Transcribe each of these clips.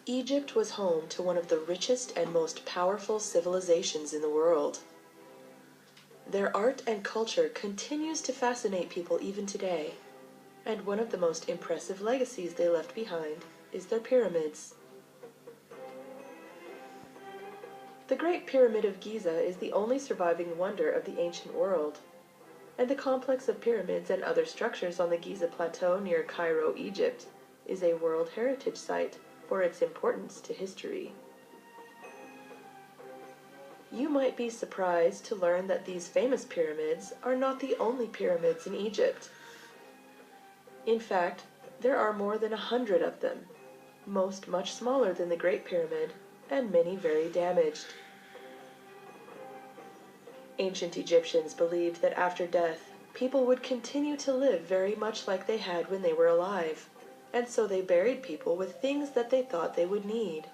Egypt was home to one of the richest and most powerful civilizations in the world. Their art and culture continues to fascinate people even today, and one of the most impressive legacies they left behind is their pyramids. The Great Pyramid of Giza is the only surviving wonder of the ancient world, and the complex of pyramids and other structures on the Giza Plateau near Cairo, Egypt, is a World Heritage Site for its importance to history. You might be surprised to learn that these famous pyramids are not the only pyramids in Egypt. In fact, there are more than 100 of them, most much smaller than the Great Pyramid, and many very damaged. Ancient Egyptians believed that after death, people would continue to live very much like they had when they were alive, and so they buried people with things that they thought they would need.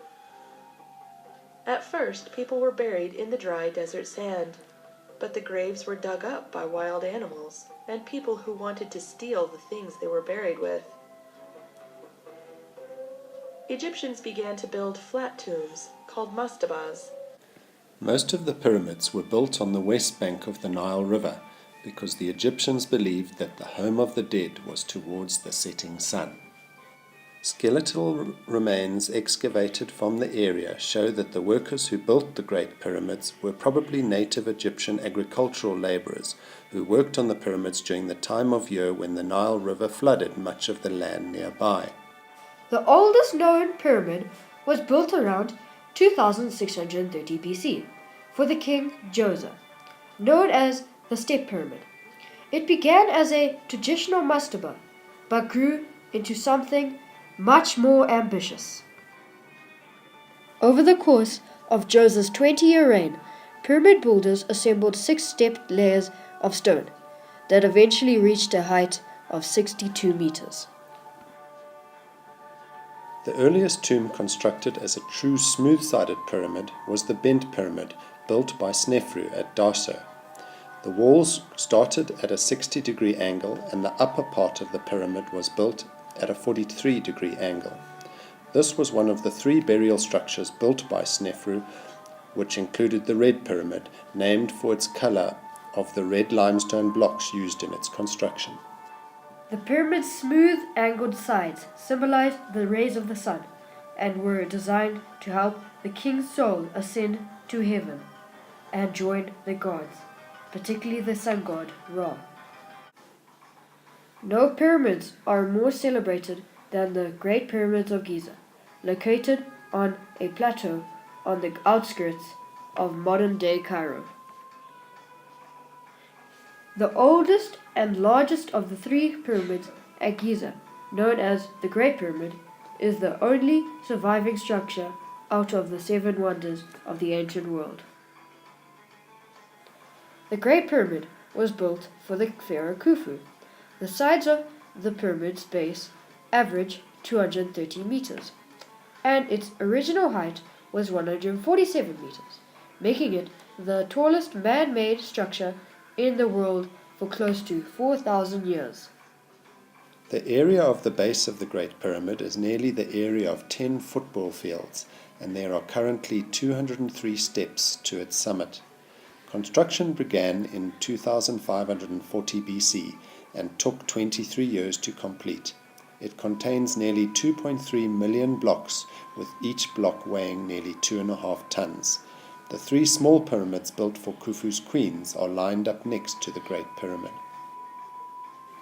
At first, people were buried in the dry desert sand, but the graves were dug up by wild animals and people who wanted to steal the things they were buried with. Egyptians began to build flat tombs, called mastabas. Most of the pyramids were built on the west bank of the Nile River because the Egyptians believed that the home of the dead was towards the setting sun. Skeletal remains excavated from the area show that the workers who built the Great Pyramids were probably native Egyptian agricultural laborers who worked on the pyramids during the time of year when the Nile River flooded much of the land nearby. The oldest known pyramid was built around 2630 BC for the king Djoser, known as the Step Pyramid. It began as a traditional mastaba, but grew into something much more ambitious. Over the course of Djoser's 20-year reign, pyramid builders assembled 6-stepped layers of stone that eventually reached a height of 62 meters. The earliest tomb constructed as a true smooth-sided pyramid was the bent pyramid built by Snefru at Darso. The walls started at a 60-degree angle and the upper part of the pyramid was built at a 43-degree angle. This was one of the 3 burial structures built by Snefru, which included the Red Pyramid, named for its color of the red limestone blocks used in its construction. The pyramid's smooth, angled sides symbolized the rays of the sun and were designed to help the king's soul ascend to heaven and join the gods, particularly the sun god Ra. No pyramids are more celebrated than the Great Pyramids of Giza, located on a plateau on the outskirts of modern-day Cairo. The oldest and largest of the 3 pyramids at Giza, known as the Great Pyramid, is the only surviving structure out of the 7 wonders of the ancient world. The Great Pyramid was built for the pharaoh Khufu. The sides of the pyramid's base average 230 meters, and its original height was 147 meters, making it the tallest man-made structure in the world for close to 4,000 years. The area of the base of the Great Pyramid is nearly the area of 10 football fields, and there are currently 203 steps to its summit. Construction began in 2540 BC and took 23 years to complete. It contains nearly 2.3 million blocks, with each block weighing nearly 2.5 tons. The 3 small pyramids built for Khufu's queens are lined up next to the Great Pyramid.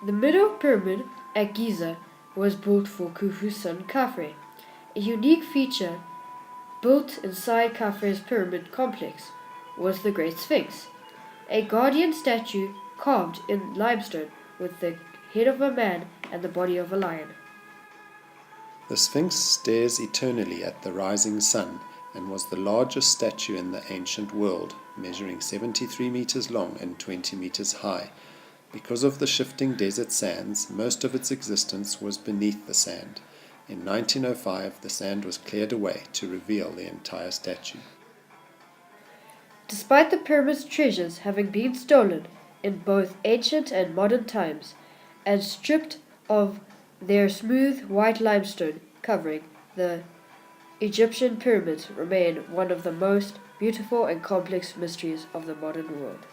The middle pyramid at Giza was built for Khufu's son Khafre. A unique feature built inside Khafre's pyramid complex was the Great Sphinx, a guardian statue carved in limestone with the head of a man and the body of a lion. The Sphinx stares eternally at the rising sun and was the largest statue in the ancient world, measuring 73 meters long and 20 meters high. Because of the shifting desert sands, most of its existence was beneath the sand. In 1905, the sand was cleared away to reveal the entire statue. Despite the pyramid's treasures having been stolen in both ancient and modern times, and stripped of their smooth white limestone covering, the Egyptian pyramids remain one of the most beautiful and complex mysteries of the modern world.